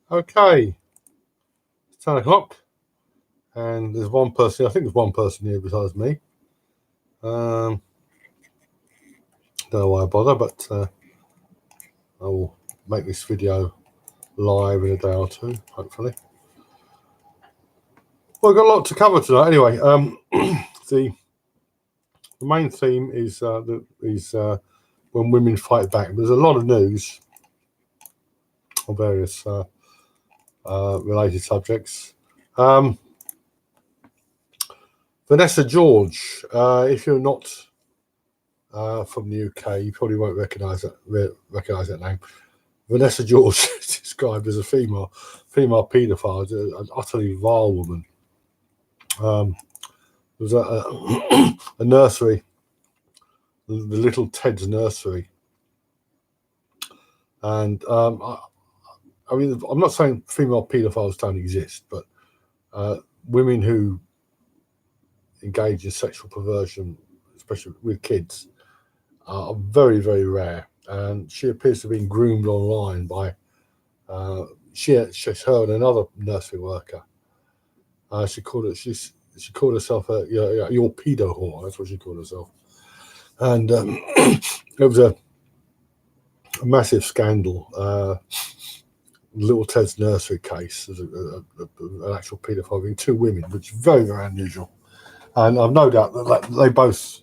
Okay, it's 10 o'clock, and there's one person. I think there's one person here besides me. Don't know why I bother, but I will make this video live in a day or two, hopefully. Well, I've got a lot to cover tonight. Anyway, the main theme is when women fight back. There's a lot of news on various related subjects. Vanessa George, if you're not from the UK, you probably won't recognise that name. Vanessa George is described as a female paedophile, an utterly vile woman. There was a nursery, the Little Ted's nursery, and I mean, I'm not saying female paedophiles don't exist, but women who engage in sexual perversion, especially with kids, are very, very rare. And she appears to have been groomed online by she's her and another nursery worker. She called herself your pedo whore. That's what she called herself. And it was a massive scandal. Little Ted's nursery case, an actual paedophile being two women, which is very, very unusual. And I've no doubt that they both,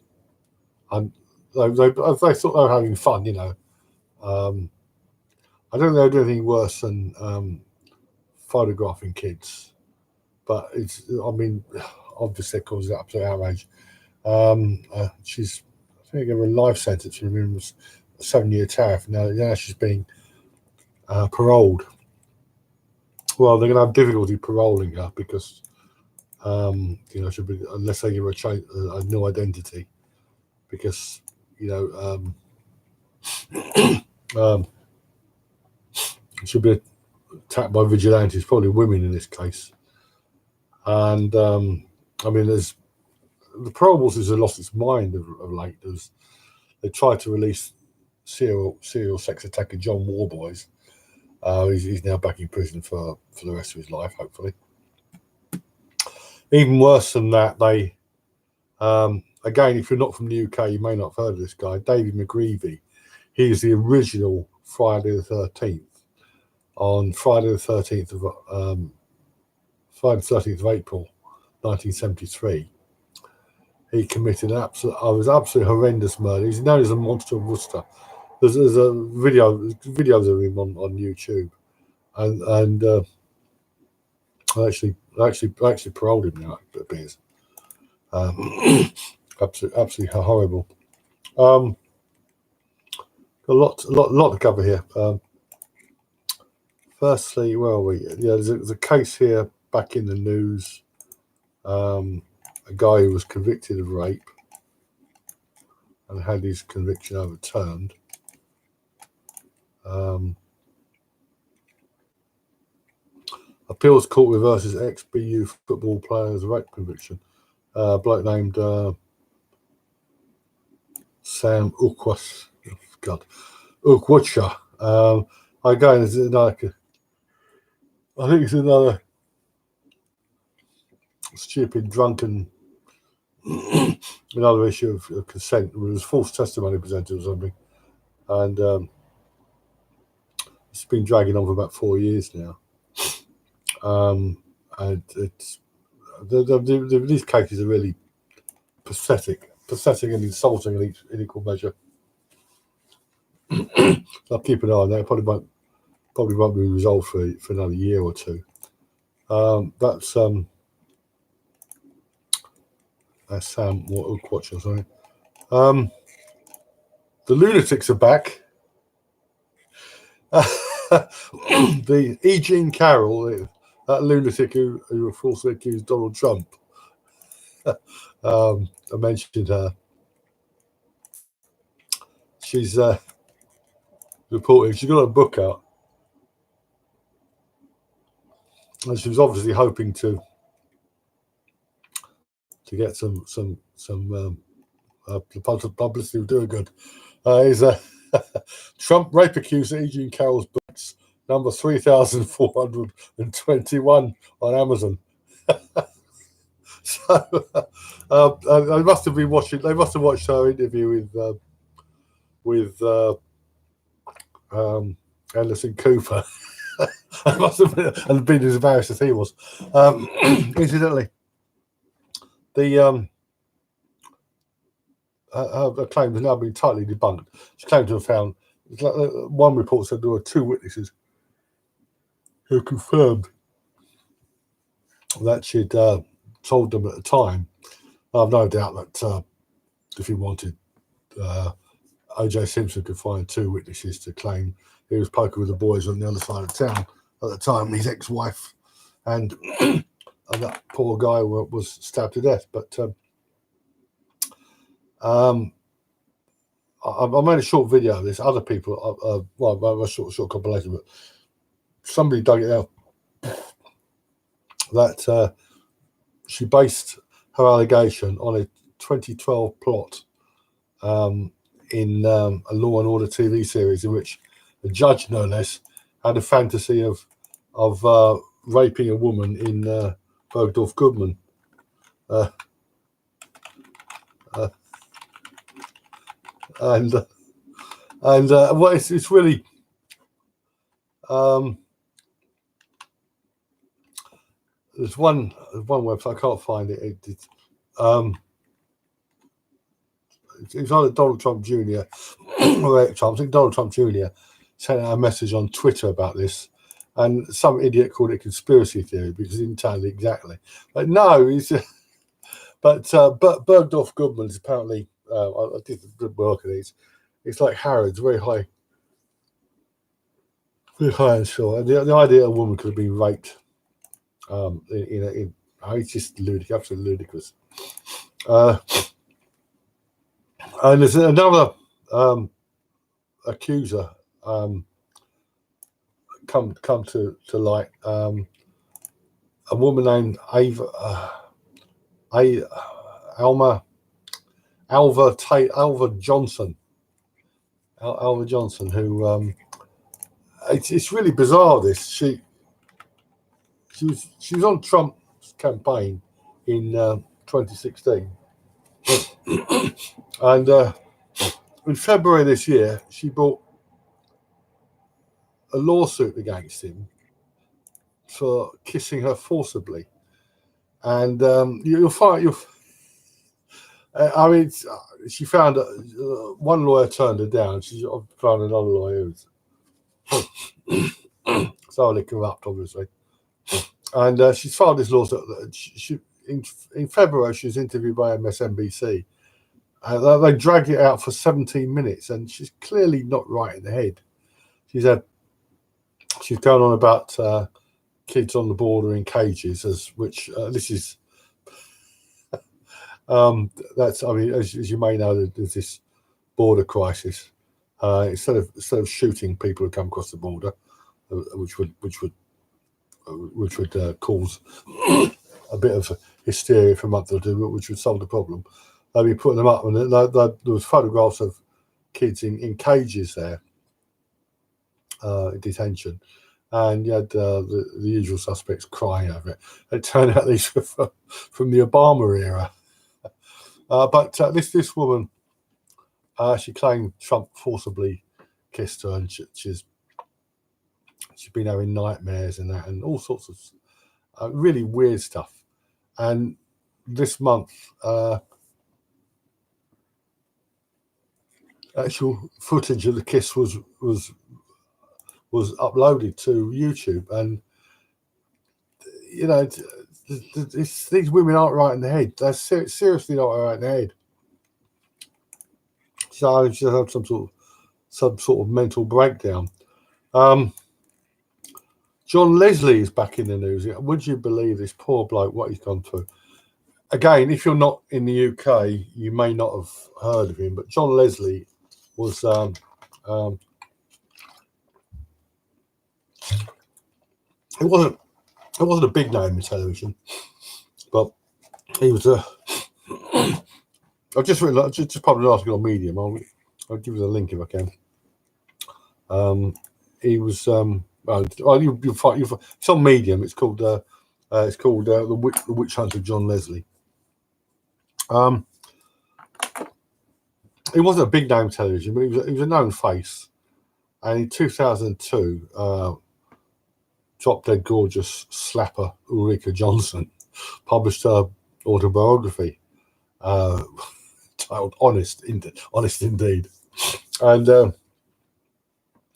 they thought they were having fun, you know. I don't think they do anything worse than photographing kids, but it's, I mean, obviously it causes absolute outrage. She's, I think, given a life sentence. She was a 7-year tariff. Now she's being paroled. Well, they're going to have difficulty paroling her because, you know, she'll be, unless they give her a new identity, because, you know, she'll be attacked by vigilantes, probably women in this case. And I mean, there's the parole board has lost its mind of late. They tried to release serial sex attacker John Warboys. He's now back in prison for the rest of his life, hopefully. Even worse than that, they again, if you're not from the UK, you may not have heard of this guy, David McGreevy. He is the original Friday the 13th. On Friday the 13th of April, 1973, he committed an absolutely horrendous murder. He's known as a monster of Worcester. There's a videos of him on YouTube, and I actually paroled him now. It appears absolutely horrible. A lot to cover here. Firstly, where are we? Yeah, there's a case here back in the news. A guy who was convicted of rape and had his conviction overturned. Appeals court reverses ex-BU football player's rape conviction. Bloke named Sam Ukwuacha. Again, it's another. I think it's another stupid, drunken, another issue of consent. There was false testimony presented or something, and it's been dragging on for about 4 years now. And it's these cases are really pathetic and insulting in equal measure. I'll keep an eye on that. It probably won't be resolved for another year or two. That's Sam Ukwuacha, sorry. The lunatics are back. The E. Jean Carroll, that lunatic who falsely accused Donald Trump. I mentioned her. She's reporting she's got a book out, and she was obviously hoping to get some publicity. Will do her good. Is Trump rape accuser E. Jean Carroll's books number 3,421 on Amazon. So they must have been watching. They must have watched her interview with Anderson Cooper. It must have been as embarrassed as he was. Incidentally, the her claim has now been tightly debunked. She claimed to have found. One report said there were 2 witnesses who confirmed that she'd told them at the time. I've no doubt that if he wanted, O.J. Simpson could find 2 witnesses to claim he was poking with the boys on the other side of town at the time. His ex-wife and that poor guy was stabbed to death. But I made a short video of this. Other people, well, a short compilation, but somebody dug it out that she based her allegation on a 2012 plot in a Law and Order TV series in which a judge, no less, had a fantasy of raping a woman in Bergdorf Goodman. And well, it's really there's one website, I can't find it. It's either Donald Trump Jr. or I think Donald Trump Jr. sent out a message on Twitter about this, and some idiot called it conspiracy theory because he didn't tell it exactly. But no, but Bergdorf Goodman is apparently I did good work at these. It's like Harrods, very high and short. And the idea a woman could have been raped, it's just ludicrous, absolutely ludicrous. And there's another accuser come to light. A woman named Alva Johnson. Alva Johnson, who it's really bizarre. This she was on Trump's campaign in 2016, and in February this year, she brought a lawsuit against him for kissing her forcibly, and you'll find I mean, she found one lawyer turned her down. She found another lawyer who's thoroughly corrupt, obviously, and she's filed this lawsuit. In February, she was interviewed by MSNBC. They dragged it out for 17 minutes, and she's clearly not right in the head. She's going on about kids on the border in cages, which this is. That's, I mean, as you may know, there's this border crisis. Instead of shooting people who come across the border, which would cause a bit of hysteria for a month or two, which would solve the problem, they'd be putting them up, and there was photographs of kids in cages there, in detention, and you had the usual suspects crying over it. It turned out these were from the Obama era. But this woman, she claimed Trump forcibly kissed her, and she's been having nightmares and that, and all sorts of really weird stuff. And this month, actual footage of the kiss was uploaded to YouTube, and you know. These women aren't right in the head. They're seriously not right in the head. So she had some sort of mental breakdown. John Leslie is back in the news. Would you believe this poor bloke, what he's gone through? Again, if you're not in the UK, you may not have heard of him, but John Leslie was it wasn't a big name in television, but he was I've just published an article on Medium. I'll give you the link if I can. He was well, you'll find it's on Medium. It's called the Witch Hunt of John Leslie. He wasn't a big name television, but he was a known face. And in 2002, Drop Dead Gorgeous slapper Ulrika Johnson published her autobiography titled Honest Indeed. And in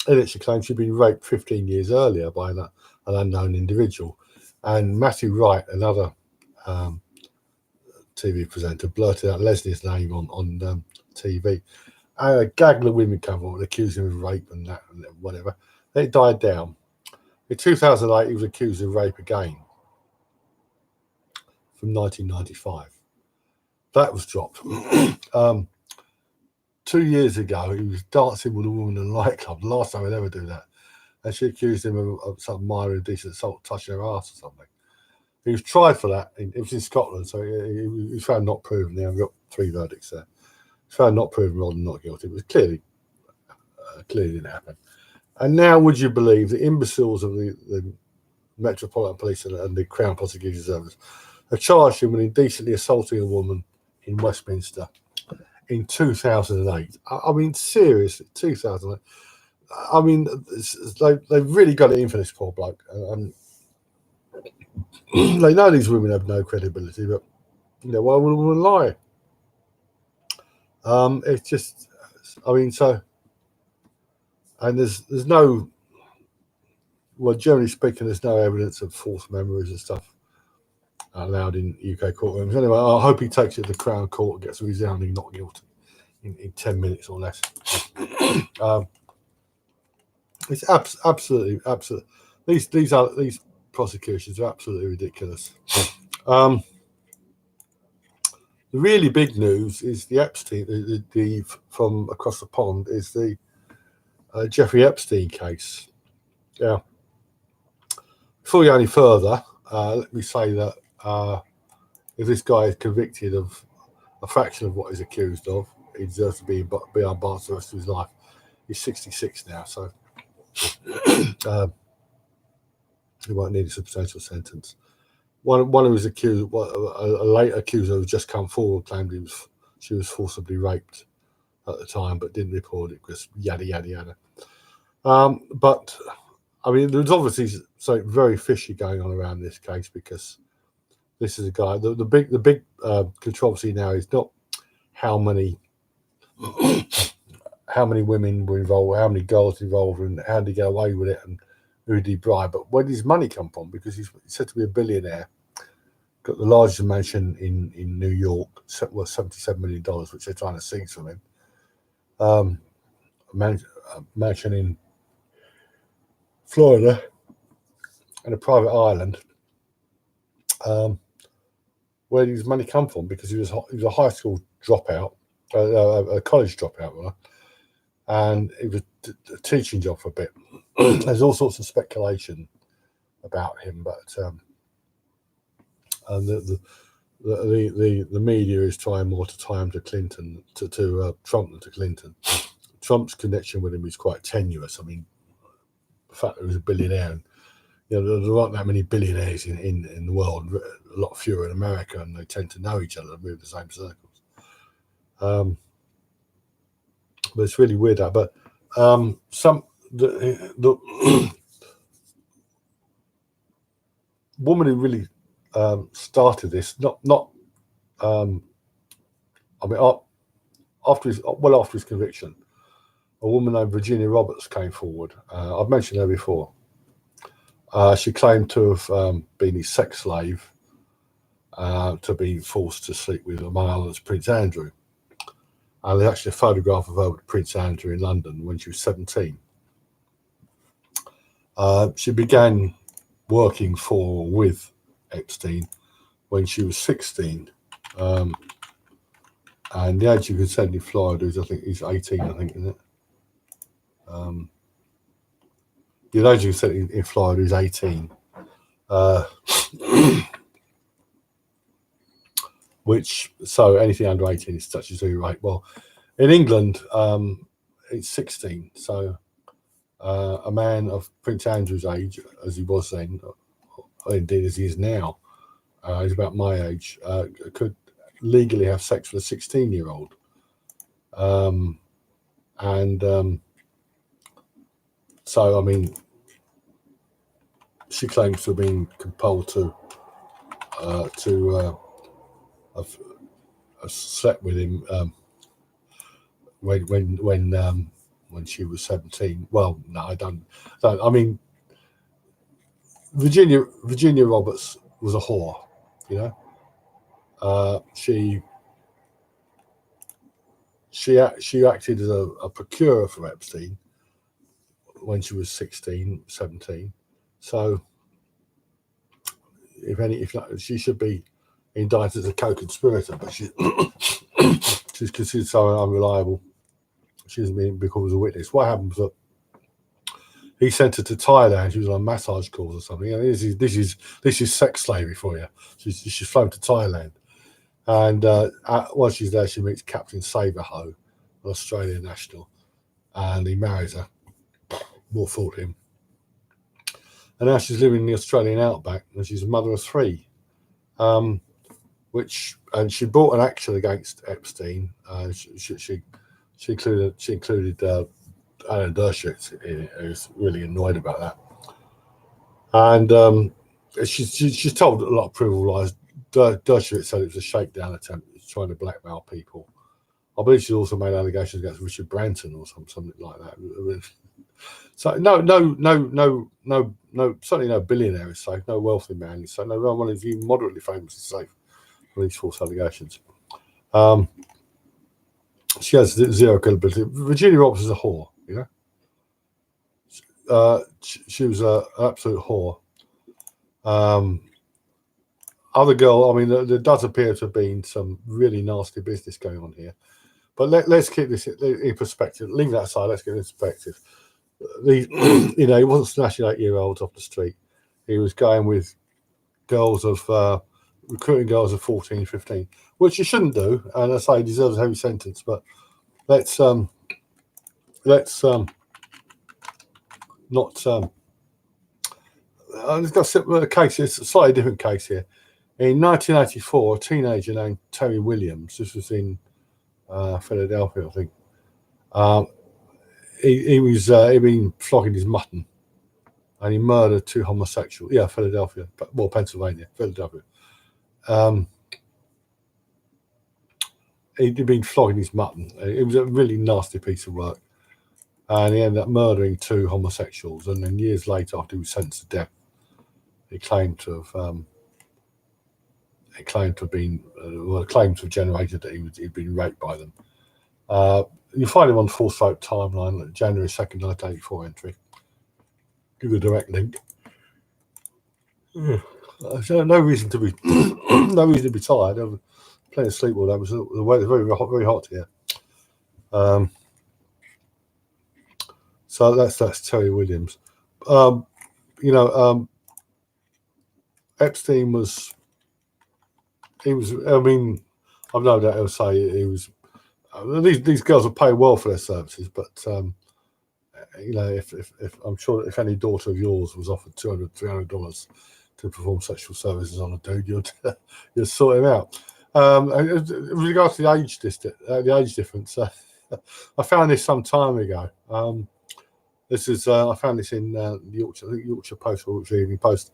it, she claimed she'd been raped 15 years earlier by an unknown individual. And Matthew Wright, another TV presenter, blurted out Leslie's name on TV. And a gaggle of women come on, accusing him of rape and that and whatever. Then it died down. In 2008, he was accused of rape again from 1995. That was dropped. 2 years ago, he was dancing with a woman in a nightclub. The last time he'd ever do that. And she accused him of some minor indecent assault, touching her ass or something. He was tried for that. It was in Scotland, so he was found not proven. Now we've got 3 verdicts there. He was found not proven rather than not guilty. It was clearly didn't happen. And now, would you believe the imbeciles of the Metropolitan Police and the Crown Prosecution Service have charged him with indecently assaulting a woman in Westminster in 2008? I mean, seriously, 2008. I mean, they've really got it in for this poor bloke. They know these women have no credibility, but why would a woman lie? It's just, I mean, so, and there's no, well, generally speaking, there's no evidence of false memories and stuff allowed in UK courtrooms. Anyway, I hope he takes it to the Crown Court and gets a resounding not guilty in 10 minutes or less. It's absolutely. These prosecutions are absolutely ridiculous. The really big news is the Epstein, the from across the pond, is the Jeffrey Epstein case. Yeah. Before we go any further, let me say that if this guy is convicted of a fraction of what he's accused of, he deserves to be unbarred the rest of his life. He's 66 now, so he might need a substantial sentence. One who was accused, a late accuser who just come forward, claimed she was forcibly raped at the time, but didn't report it because yada yada yada. But I mean, there's obviously something very fishy going on around this case, because this is a guy. The big controversy now is not how many women were involved, how many girls involved, and how did he get away with it, and who did he bribe? But where did his money come from? Because he's said to be a billionaire. Got the largest mansion in New York, worth $77 million, which they're trying to seize from him. A mansion in Florida and a private island. Where did his money come from? Because he was a high school dropout, a college dropout, rather, and it was a teaching job for a bit. There's all sorts of speculation about him, but the media is trying more to tie him to Clinton, to Trump than to Clinton. Trump's connection with him is quite tenuous. I mean, the fact that he was a billionaire, and there aren't that many billionaires in the world, a lot fewer in America, and they tend to know each other, move the same circles. But it's really weird that. But the woman who really started this, after his conviction, a woman named Virginia Roberts came forward. I've mentioned her before. She claimed to have been his sex slave, to be forced to sleep with, among others, Prince Andrew. And there's actually a photograph of her with Prince Andrew in London when she was 17. She began working with Epstein when she was 16. And the age of consent in Florida is, I think, he's 18, I think, isn't it? The age of consent in Florida is 18. So anything under 18 is statutory rape. Well, in England, it's 16. So a man of Prince Andrew's age, as he was then, or indeed as he is now, he's about my age, could legally have sex with a 16-year-old. So, I mean, she claims to have been compelled to have slept with him when she was 17. Well, no, I don't. I mean, Virginia Roberts was a whore, you know. She acted as a procurer for Epstein when she was 16, 17. So, if not, she should be indicted as a co-conspirator, but she's considered so unreliable. She hasn't been because of a witness. What happens that he sent her to Thailand. She was on a massage course or something. And this is sex slavery for you. She's flown to Thailand, and while she's there, she meets Captain Saberho, an Australian national, and he marries her. More fool him. And now she's living in the Australian outback, and she's a mother of 3. And she brought an action against Epstein. She included Alan Dershowitz, who's really annoyed about that. And she's told a lot of provable lies. Dershowitz said it was a shakedown attempt, trying to blackmail people. I believe she's also made allegations against Richard Branson or something like that. So no, certainly no billionaire is safe, no wealthy man is safe, no one is even moderately famous is safe from these false allegations. She has 0 credibility. Virginia Roberts is a whore, you know. She was an absolute whore. Other girl, I mean, there does appear to have been some really nasty business going on here. But let's keep this in perspective. Leave that aside. Let's get it in perspective. He wasn't snatching 8-year-olds off the street. He was going with girls of recruiting girls of 14, 15, which you shouldn't do. And I say he deserves a heavy sentence. But let's not. I've got a case. It's a slightly different case here. In 1984, a teenager named Terry Williams. This was in Philadelphia, I think. He'd been flogging his mutton, and he murdered 2 homosexuals. Yeah, Philadelphia, well, Pennsylvania, Philadelphia. He'd been flogging his mutton. It was a really nasty piece of work, and he ended up murdering 2 homosexuals. And then years later, after he was sentenced to death, he claimed to have generated that he'd been raped by them. You find him on the Full Throat timeline, January 2nd, 1984 entry. Give a direct link. No reason to be tired. There was plenty of sleep all day. The weather was very hot here. So that's Terry Williams. Epstein was. I mean, I've no doubt he'll say he was. These girls will pay well for their services, but if I'm sure that if any daughter of yours was offered $200, $300 to perform sexual services on a dude, you'd sort him out. With regards to the age difference, I found this some time ago. I found this in the Yorkshire Post or Yorkshire Evening Post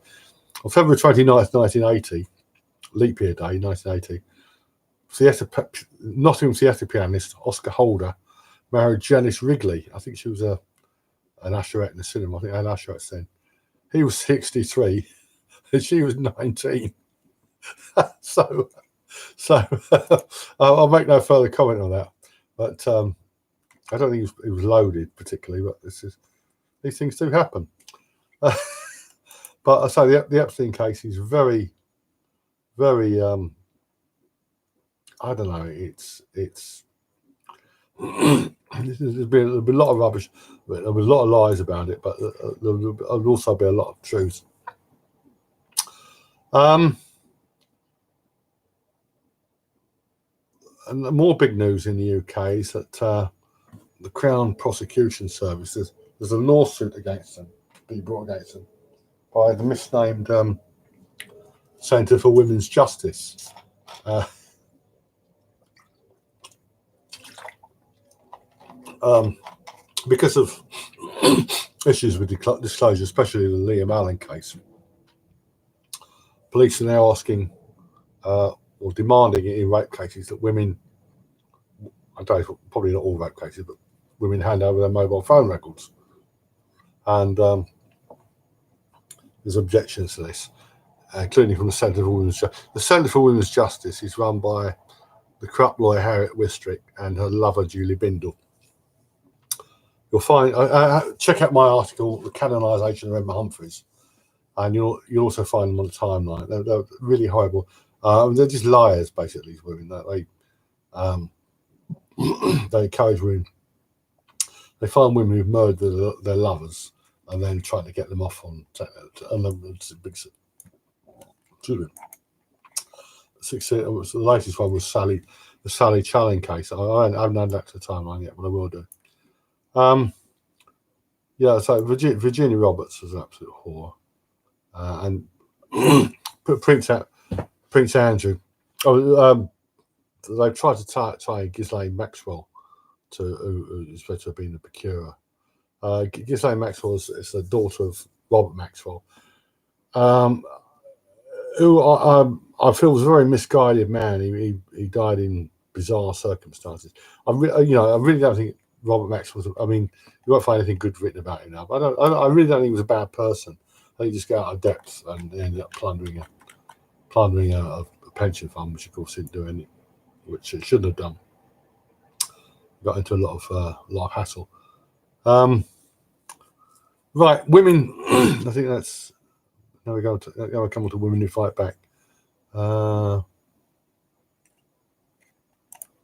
on February 29th, 1980, leap year day, 1980. Nottingham theatre pianist Oscar Holder married Janice Wrigley. I think she was an usherette in the cinema. I think I had usherettes then. He was 63 and she was 19. so I'll make no further comment on that. But I don't think it was loaded particularly, but these things do happen. But I say the Epstein case is very, very I don't know. It's there'll be a lot of rubbish. There'll be a lot of lies about it, but there'll also be a lot of truth. And more big news in the UK is that the Crown Prosecution Service there's a lawsuit against them, being brought against them by the misnamed Centre for Women's Justice. Because of issues with disclosure, especially the Liam Allen case, police are now asking or demanding in rape cases that women, I don't know, probably not all rape cases, but women hand over their mobile phone records. And there's objections to this, including from the Centre for Women's Justice. The Centre for Women's Justice is run by the corrupt lawyer Harriet Wistrick and her lover Julie Bindel. You'll find, check out my article, The Canonisation of Emma Humphreys, and you'll also find them on the timeline. They're really horrible. They're just liars, basically, these women. They encourage women. They find women who've murdered their lovers and then try to get them off on big children. The latest one was the Sally Challen case. I haven't had that to the timeline yet, but I will do. Yeah, so Virginia Roberts was an absolute whore, and Prince Andrew. They tried to tie Ghislaine Maxwell to who is supposed to have been the procurer. Ghislaine Maxwell is the daughter of Robert Maxwell, who I feel was a very misguided man. He died in bizarre circumstances. I really don't think Robert Maxwell. I mean, you won't find anything good written about him now. But I really don't think he was a bad person. I think he just got out of depth and ended up plundering a pension fund, which of course didn't do any, which it shouldn't have done. Got into a lot of hassle. Right, women. I think that's. Now we're going to come on to women who fight back.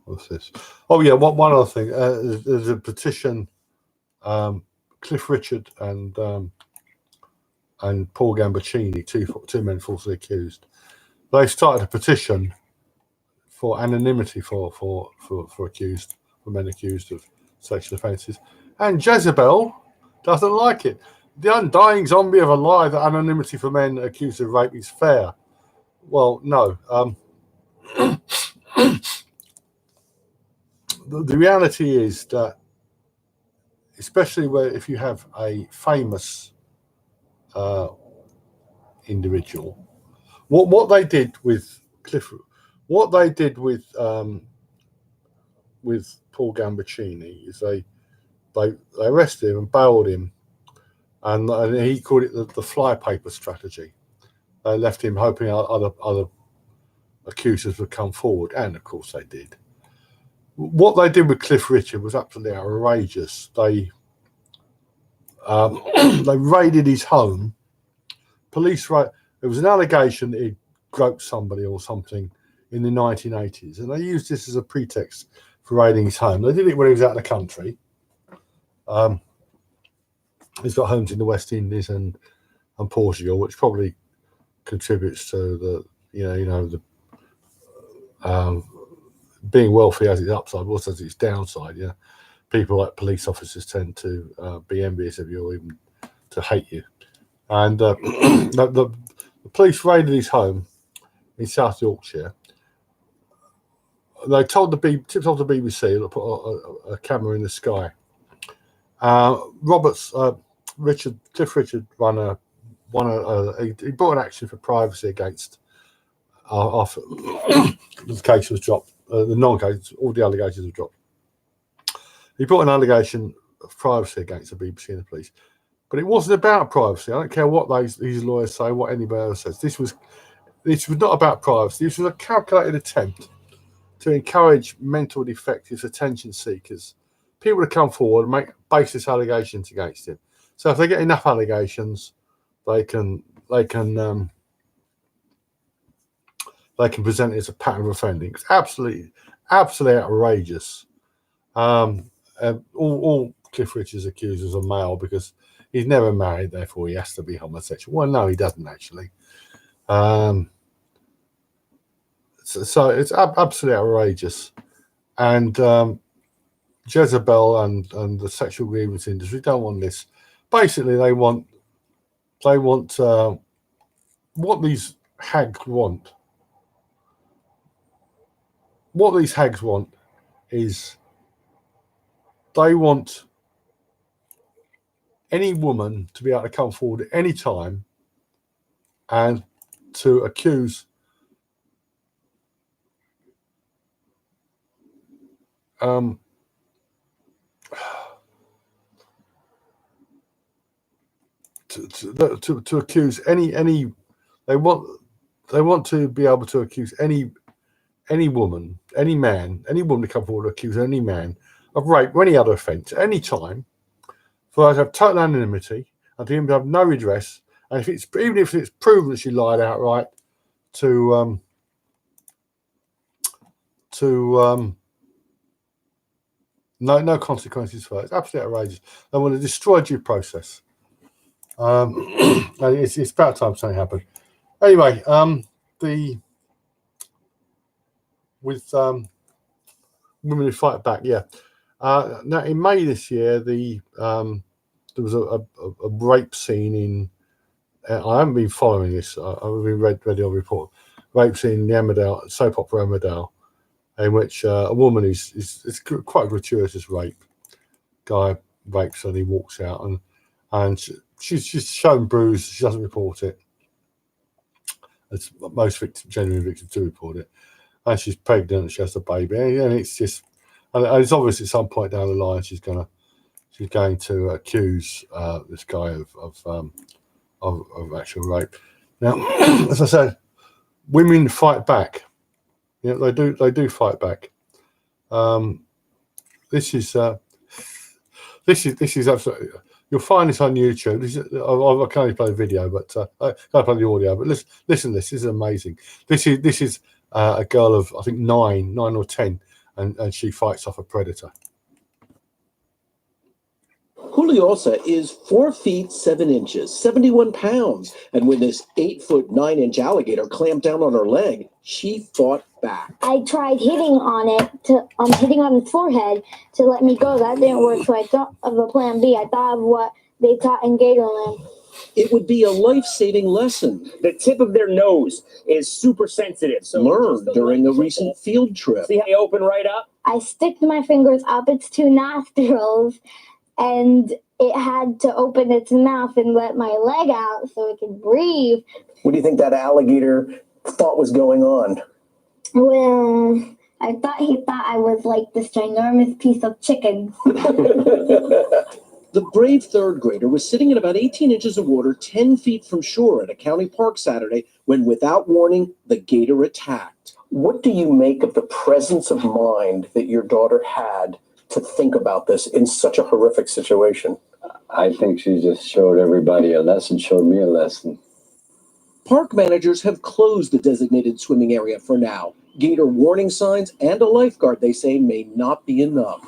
What's this? Oh yeah, one other thing. There's a petition. Cliff Richard and Paul Gambaccini, two men falsely accused. They started a petition for anonymity for men accused of sexual offences, and Jezebel doesn't like it. The undying zombie of a lie that anonymity for men accused of rape is fair. Well, no. The reality is that, especially if you have a famous individual, what they did with Paul Gambaccini is they arrested him and bailed him, and he called it the flypaper strategy. They left him hoping other accusers would come forward, and of course they did. What they did with Cliff Richard was absolutely outrageous. They raided his home. There was an allegation that he'd groped somebody or something in the 1980s, and they used this as a pretext for raiding his home. They did it when he was out of the country. He's got homes in the West Indies and Portugal, which probably contributes to the being wealthy has its upside, but also has its downside. Yeah, people like police officers tend to be envious of you or even to hate you. And the police raided his home in South Yorkshire. They tipped off the BBC to put a camera in the sky. Cliff Richard he brought an action for privacy against after the case was dropped. The non-case, all the allegations were dropped. He brought an allegation of privacy against the BBC and the police, but it wasn't about privacy. I don't care what these lawyers say, what anybody else says. This was not about privacy. This was a calculated attempt to encourage mental defectives, attention seekers, people to come forward and make baseless allegations against him. So if they get enough allegations, they can present it as a pattern of offending. It's absolutely outrageous. All Cliff Richard's accusers are male because he's never married, therefore he has to be homosexual. Well, no, he doesn't actually. So it's absolutely outrageous. And Jezebel and the sexual grievance industry don't want this. Basically, they want what these hags want. What these hags want is they want any woman to be able to come forward at any time and to accuse to accuse any they want to be able to accuse any woman, any man, any woman to come forward to accuse any man of rape or any other offence at any time, for her to have total anonymity and for him to have no redress. And even if it's proven that she lied outright, to no consequences for it. It's absolutely outrageous. They want to destroy due process. And it's about time something happened. Anyway, women who fight back, yeah. Now in May this year, there was a rape scene in. I haven't been following this. I've been read the report. Rape scene in the Emmerdale soap opera Emmerdale, in which a woman it's quite a gratuitous rape. Guy rapes her and he walks out, and she's shown bruised. She doesn't report it. As most genuine victims do report it. And she's pregnant and she has a baby, and it's just, and it's obvious at some point down the line she's going to accuse this guy of actual rape. Now, as I said, women fight back. You know, they do fight back. This is absolutely. You'll find this on YouTube. I can only play the video, but I can't play the audio. But listen to this. This is amazing. This is a girl of, I think, 9 or 10, and she fights off a predator. Juliana Ossa is 4 feet 7 inches, 71 pounds, and when this 8 foot 9 inch alligator clamped down on her leg, she fought back. I tried hitting on his forehead to let me go. That didn't work, so I thought of a plan B. I thought of what they taught in Gatorland. It would be a life-saving lesson. The tip of their nose is super sensitive. So learned during a recent field trip. See how they open right up? I sticked my fingers up its 2 nostrils, and it had to open its mouth and let my leg out so it could breathe. What do you think that alligator thought was going on? Well, I thought he thought I was like this ginormous piece of chicken. The brave third grader was sitting in about 18 inches of water 10 feet from shore at a county park Saturday when, without warning, the gator attacked. What do you make of the presence of mind that your daughter had to think about this in such a horrific situation? I think she just showed everybody a lesson, showed me a lesson. Park managers have closed the designated swimming area for now. Gator warning signs and a lifeguard, they say, may not be enough.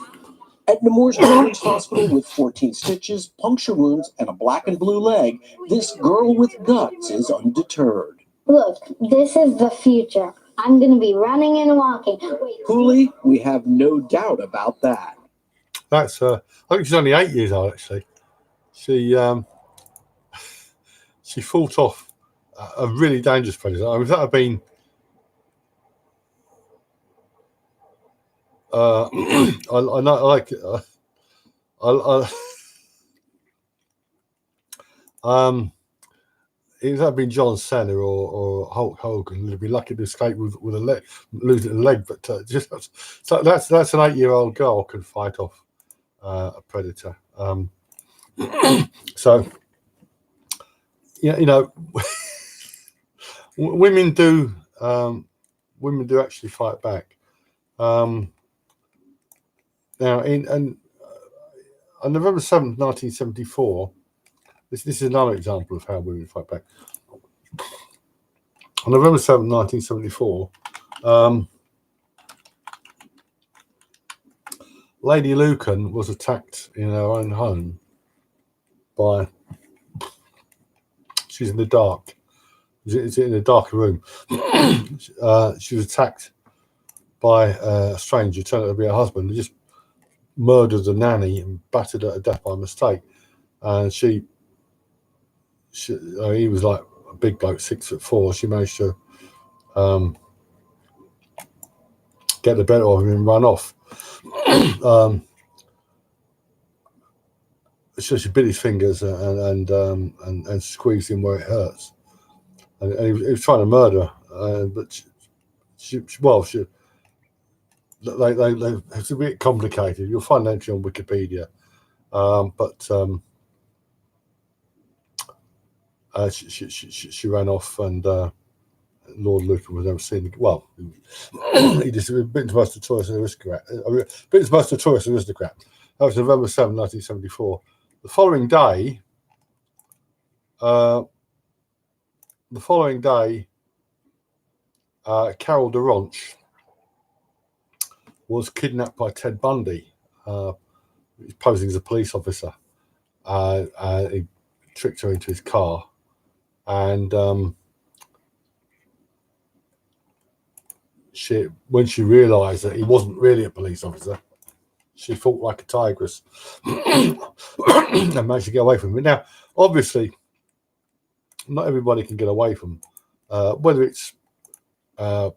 At Nemours Children's Hospital with 14 stitches, puncture wounds, and a black and blue leg, this girl with guts is undeterred. Look, this is the future. I'm going to be running and walking. Cooley, we have no doubt about that. That's I think she's only 8 years old, actually. She fought off a really dangerous predator. I mean, if that had been I like if that had been John Cena or Hulk Hogan, they'd be lucky to escape with a leg, losing a leg. But so that's an 8-year-old girl can fight off a predator. So you know, women do actually fight back. Now, on November 7th, 1974, this is another example of how women fight back. On November 7th, 1974, Lady Lucan was attacked in her own home by, she's in the dark, it's in a darker room. She was attacked by a stranger, turned out to be her husband, who just murdered the nanny and battered her to death by mistake. And he was like a big bloke, 6'4". She managed to get the better of him and run off. So she bit his fingers and squeezed him where it hurts. And he was trying to murder her, but it's a bit complicated. You'll find an entry on Wikipedia, but she ran off, and Lord Lucan was never seen. Well, he just bitten the most notorious aristocrat. Bitten the most notorious aristocrat. That was November 7, 1974. The following day, Carol DeRonch was kidnapped by Ted Bundy, posing as a police officer. He tricked her into his car, and when she realised that he wasn't really a police officer, she fought like a tigress and managed to get away from him. Now, obviously, not everybody can get away from whether it's a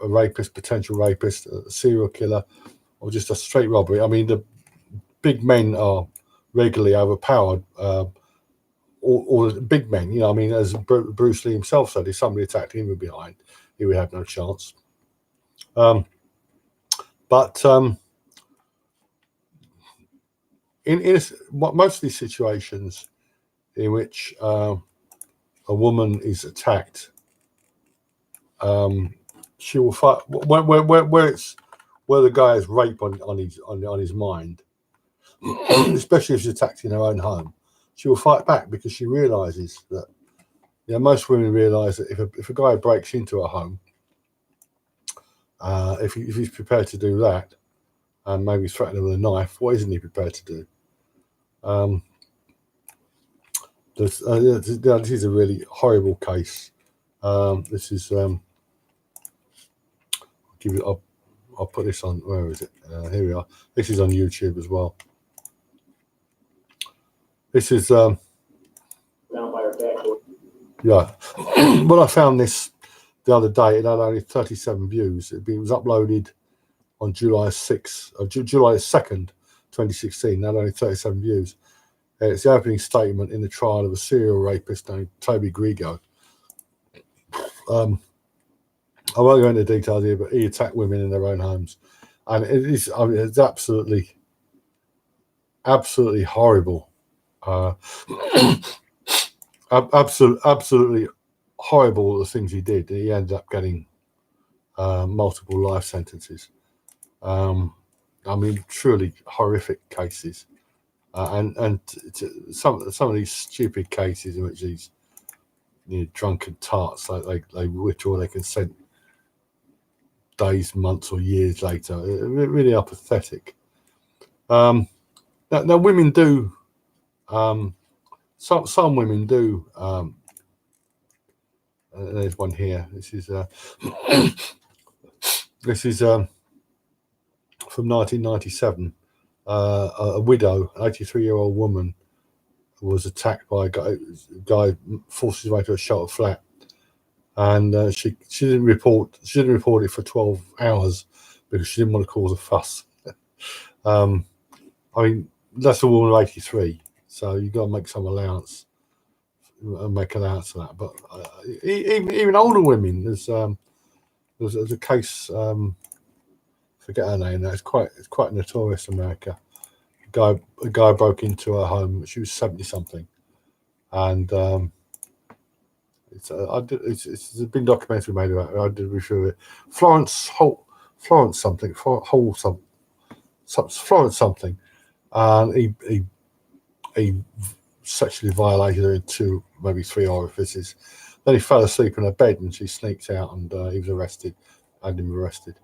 rapist, potential rapist, a serial killer, or just a straight robbery. I mean, the big men are regularly overpowered, or the big men, you know. I mean, as Bruce Lee himself said, if somebody attacked him from behind, he would have no chance. But in most of these situations in which a woman is attacked, she will fight where the guy has rape on his mind, especially if she's attacked in her own home. She will fight back because she realizes that, you know, most women realize that if a guy breaks into a home, if he's prepared to do that and maybe threaten her with a knife, what isn't he prepared to do? This is a really horrible case. This is I'll put this on. Where is it? Here we are. This is on YouTube as well. This is yeah. When I found this the other day, it had only 37 views. It was uploaded on July 2nd, 2016. It had only 37 views. It's the opening statement in the trial of a serial rapist named Toby Grigo. I won't go into details here, but he attacked women in their own homes, and it's absolutely horrible. Absolutely horrible, the things he did. He ended up getting multiple life sentences. I mean, truly horrific cases, and some of these stupid cases in which these, you know, drunken tarts, like they withdraw their consent days, months, or years later, really are pathetic. Now women do. Some women do. There's one here. This is from 1997. A widow, an 83-year-old woman, was attacked by a guy forced his way to a shelter flat, and she didn't report it for 12 hours because she didn't want to cause a fuss. I mean, that's a woman of 83, so you've got to make some allowance and make allowance for that. But even older women, there's a case. Forget her name now. It's quite notorious in America. A guy broke into her home. She was 70 something, and it's a big documentary made about it. I did review it. Florence something, and he sexually violated her in 2, maybe 3 orifices. Then he fell asleep in her bed, and she sneaked out, and he was arrested. Had him arrested.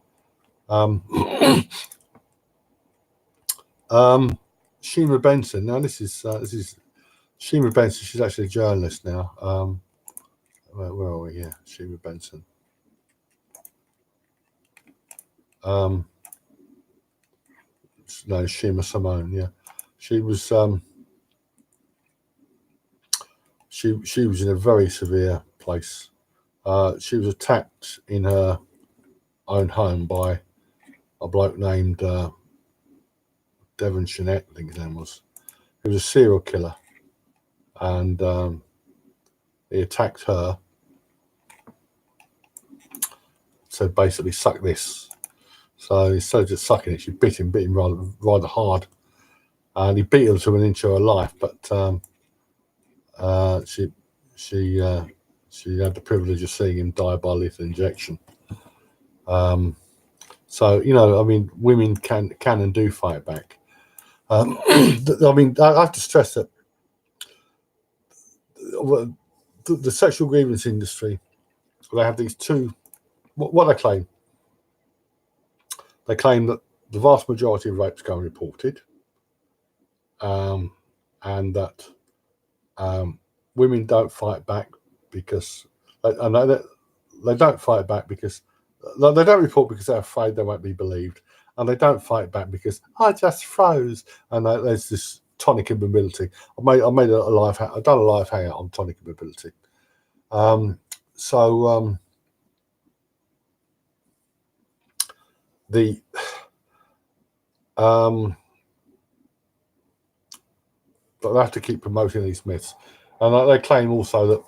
Shima Benson. Now this is Shima Benson. She's actually a journalist now. Where are we here? Shima Benson. no, Shima Simone. Yeah, she was she was in a very severe place. She was attacked in her own home by a bloke named Devon Chenette, I think his name was. He was a serial killer, and he attacked her. So basically, suck this. So instead of just sucking it, she bit him rather hard, and he beat her to an inch of her life. But she had the privilege of seeing him die by lethal injection. So I mean, women can and do fight back. I mean, I have to stress that the sexual grievance industry, they have these two. What they claim? They claim that the vast majority of rapes go unreported, and that women don't fight back because they don't fight back because they don't report because they're afraid they won't be believed, and they don't fight back because I just froze. And there's this tonic immobility. I've done a live hangout on tonic immobility. They have to keep promoting these myths, and they claim also that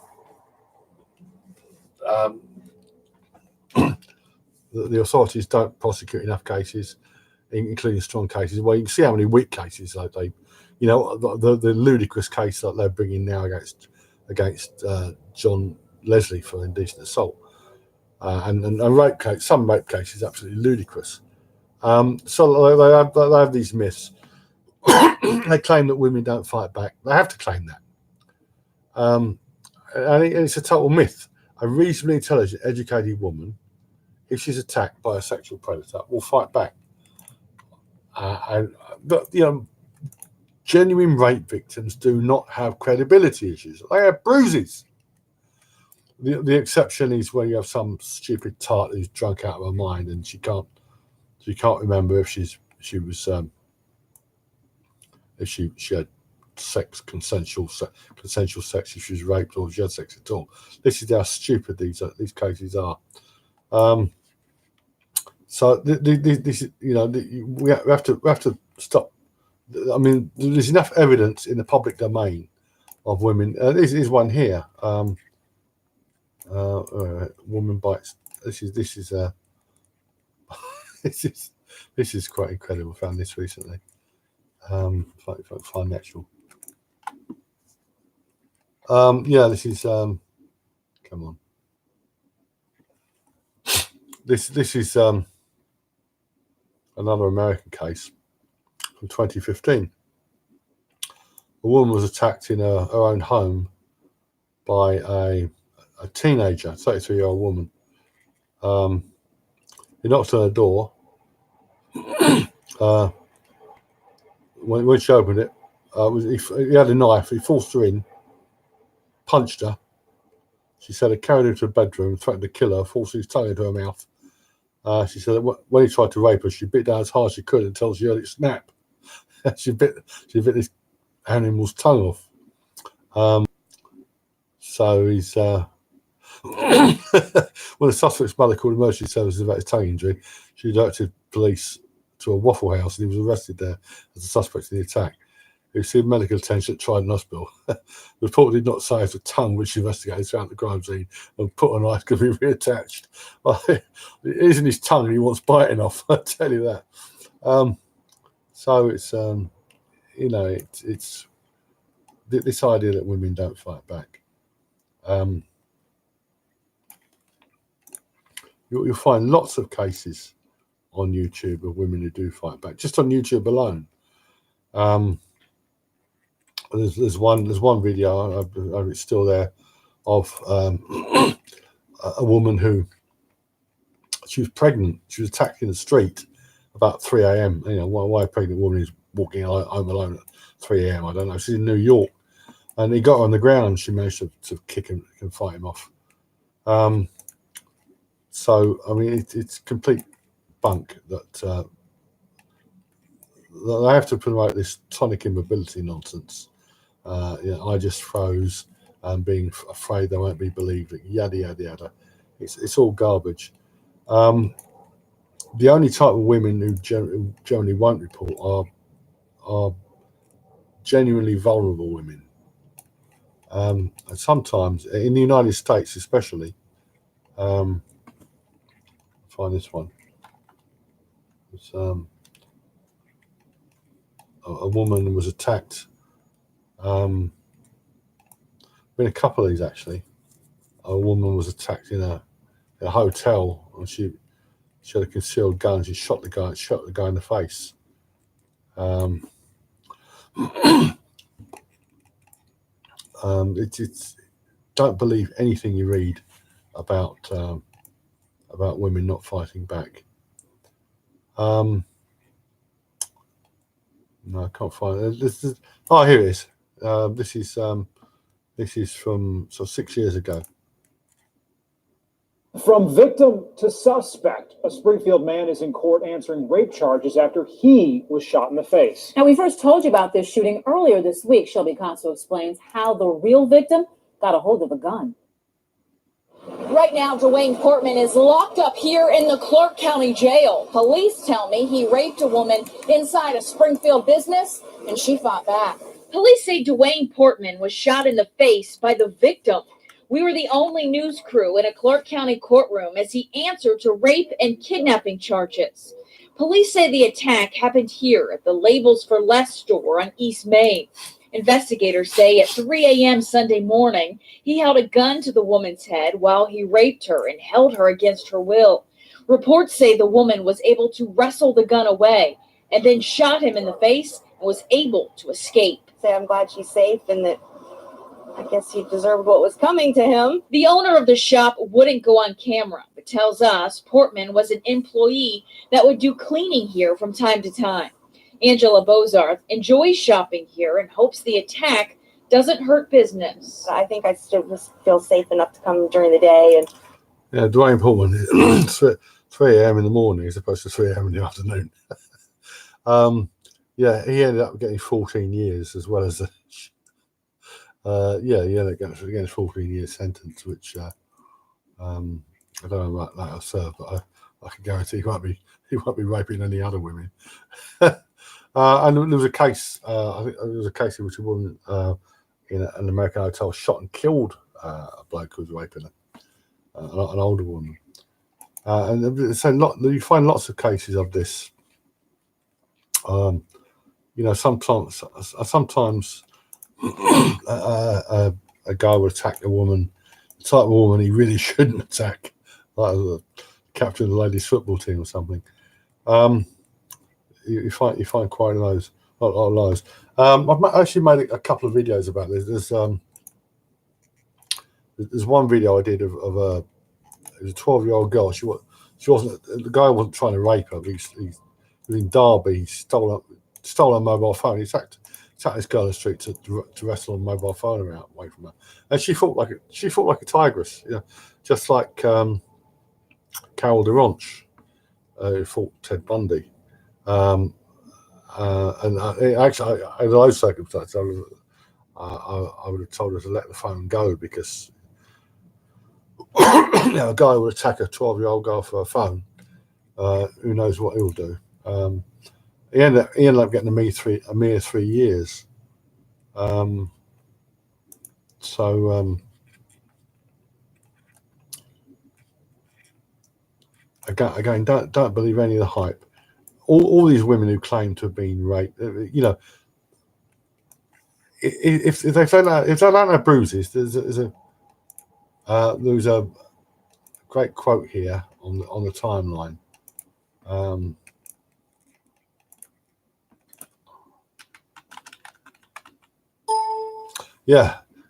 the authorities don't prosecute enough cases, including strong cases. Well, you can see how many weak cases the ludicrous case that they're bringing now against John Leslie for indecent assault, and rape case. Some rape cases absolutely ludicrous. So they have these myths. They claim that women don't fight back. They have to claim that, and it's a total myth. A reasonably intelligent, educated woman, if she's attacked by a sexual predator, will fight back. But genuine rape victims do not have credibility issues. They have bruises. The exception is when you have some stupid tart who's drunk out of her mind and she can't remember if she had consensual sex, if she was raped, or if she had sex at all. This is how stupid these cases are. So this we have to stop. I mean, there's enough evidence in the public domain of women. This is one here. Woman bites. This is this is quite incredible. I found this recently. If I find the actual. Yeah, this is. Come on. This is another American case from 2015. A woman was attacked in her own home by a teenager, 33-year-old woman. He knocked on her door. When she opened it, he had a knife. He forced her in, punched her. She said he carried her to the bedroom, threatened to kill her, forced his tongue into her mouth. She said that when he tried to rape her, she bit down as hard as she could until she heard it snap. she bit this animal's tongue off. So he's when the suspect's mother called emergency services about his tongue injury, she directed police to a Waffle House, and he was arrested there as a suspect in the attack. He received medical attention at Trident Hospital. The report did not say if the tongue which investigators found at the crime scene and put on ice could be reattached. Well, it isn't his tongue and he wants biting off, I tell you that. So it's it's this idea that women don't fight back. You'll find lots of cases on YouTube of women who do fight back, just on YouTube alone. There's one video, it's still there, of a woman who, she was pregnant. She was attacked in the street about 3 a.m. Why a pregnant woman is walking home alone at 3 a.m. I don't know. She's in New York, and he got her on the ground. She managed to kick him and fight him off. So I mean, it's complete bunk that they have to promote this tonic immobility nonsense. I just froze and being afraid they won't be believed. Yada yada yada. It's all garbage. The only type of women who generally won't report are genuinely vulnerable women. And sometimes, in the United States especially, find this one. It's, a woman was attacked. Been a couple of these actually. A woman was attacked in a hotel, and she had a concealed gun. She shot the guy in the face. It's don't believe anything you read about women not fighting back. No, I can't find it. Here it is. This is from 6 years ago. From victim to suspect, a Springfield man is in court answering rape charges after he was shot in the face. Now, we first told you about this shooting earlier this week. Shelby Conso explains how the real victim got a hold of a gun. Right now, Dwayne Portman is locked up here in the Clark County Jail. Police tell me he raped a woman inside a Springfield business, and she fought back. Police say Dwayne Portman was shot in the face by the victim. We were the only news crew in a Clark County courtroom as he answered to rape and kidnapping charges. Police say the attack happened here at the Labels for Less store on East Main. Investigators say at 3 a.m. Sunday morning, he held a gun to the woman's head while he raped her and held her against her will. Reports say the woman was able to wrestle the gun away and then shot him in the face and was able to escape. I'm glad she's safe and that I guess he deserved what was coming to him. The owner of the shop wouldn't go on camera, but tells us Portman was an employee that would do cleaning here from time to time. Angela Bozarth enjoys shopping here and hopes the attack doesn't hurt business. I think I still feel safe enough to come during the day. And yeah, Dwayne Portman, 3 a.m. in the morning as opposed to 3 a.m. in the afternoon. Yeah, he ended up getting 14 years as well as he ended up getting a 14-year sentence, which I don't know about that I'll serve, but I can guarantee he won't be raping any other women. And there was a case, I think there was a case in which a woman in an American hotel shot and killed a bloke who was raping an older woman. And so you find lots of cases of this. Sometimes a guy would attack a woman, the type of woman he really shouldn't attack, like the captain of the ladies' football team or something. You find quite a lot of those. I've actually made a couple of videos about this. There's one video I did of a 12-year-old girl. She wasn't, the guy wasn't trying to rape her. But he was in Derby. He stole her mobile phone. He attacked this girl on the street to wrestle a mobile phone away from her, and she fought like a tigress. Just like Carol DeRonch, who fought Ted Bundy. And actually, in those circumstances, I would have told her to let the phone go, because a guy would attack a 12-year-old girl for a phone. Who knows what he'll do? He ended up getting a mere 3 years. Again, don't believe any of the hype. All these women who claim to have been raped, if they don't have bruises, there's a great quote here on the timeline.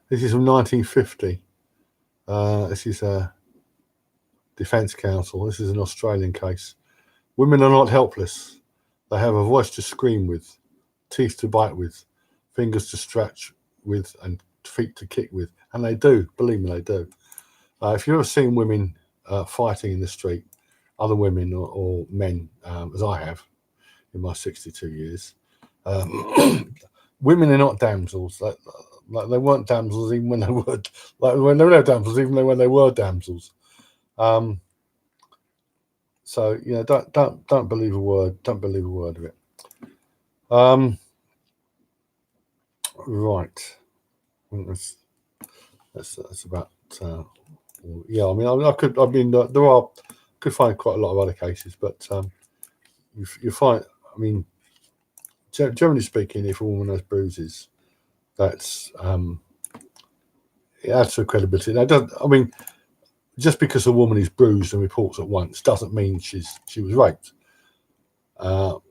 This is from 1950. This is a Defence Counsel. This is an Australian case. Women are not helpless. They have a voice to scream with, teeth to bite with, fingers to stretch with, and feet to kick with. And they do. Believe me, they do. If you've ever seen women fighting in the street, other women or men, as I have, in my 62 years. Women are not damsels. Like they weren't damsels even when they were when they were damsels, even when they were damsels. So don't believe a word. Don't believe a word of it. Right. I think that's about. Yeah, I mean, I could find quite a lot of other cases, but you find, I mean, generally speaking, if a woman has bruises, that's it adds to credibility. Now, I mean, just because a woman is bruised and reports at once doesn't mean she was raped. But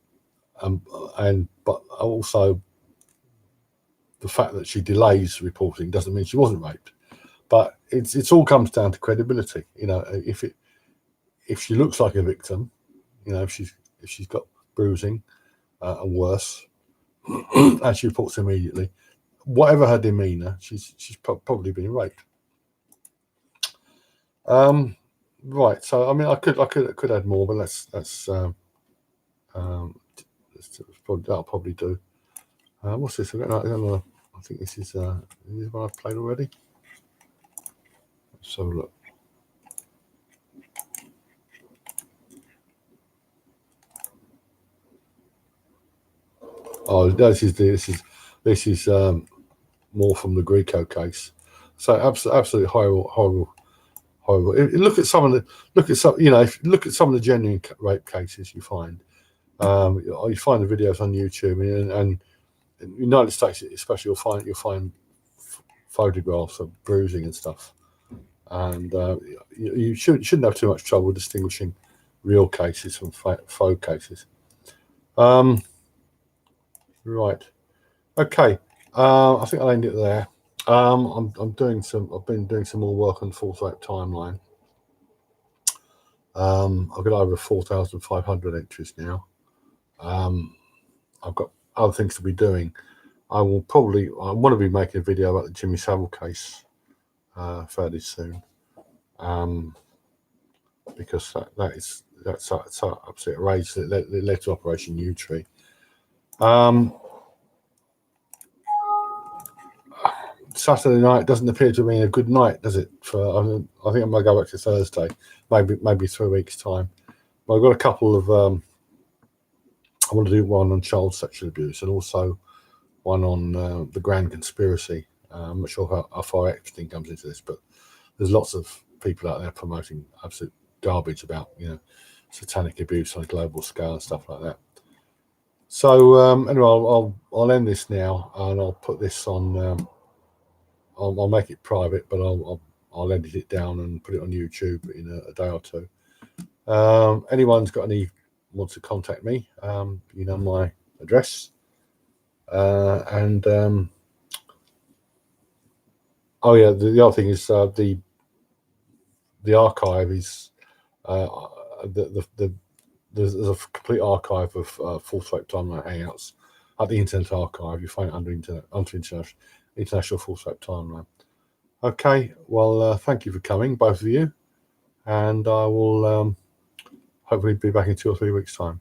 also the fact that she delays reporting doesn't mean she wasn't raped. But it's all comes down to credibility. If she looks like a victim, if she's got bruising and worse, and she reports immediately, whatever her demeanour, she's probably been raped. Right. So I mean, I could add more, but that'll probably do. What's this? I think this is one I've played already. So look. Oh, this is more from the Greco case. So absolutely horrible. Look at some of the genuine rape cases you find. You find the videos on YouTube, and in the United States especially, you'll find photographs of bruising and stuff. And you shouldn't have too much trouble distinguishing real cases from faux cases. Right. Okay. I think I'll end it there. I've been doing some more work on False Rape Timeline. I've got over 4,500 entries now. I've got other things to be doing. I want to be making a video about the Jimmy Savile case fairly soon, because that's absolutely outrageous. It led to Operation U Tree. Saturday night doesn't appear to be a good night, does it? I think I'm going to go back to Thursday, maybe 3 weeks' time. But I've got a couple of. I want to do one on child sexual abuse and also one on the grand conspiracy. I'm not sure how far Epstein comes into this, but there's lots of people out there promoting absolute garbage about satanic abuse on a global scale and stuff like that. So anyway, I'll end this now, and I'll put this on. I'll make it private, but I'll edit it down and put it on YouTube in a day or two. Anyone's got wants to contact me, you know my address. Oh yeah, the other thing is the archive is there's a complete archive of False Rape Timeline hangouts at the Internet Archive. You find it under International False Rape Timeline. Okay, well, thank you for coming, both of you, and I will hopefully be back in 2 or 3 weeks' time.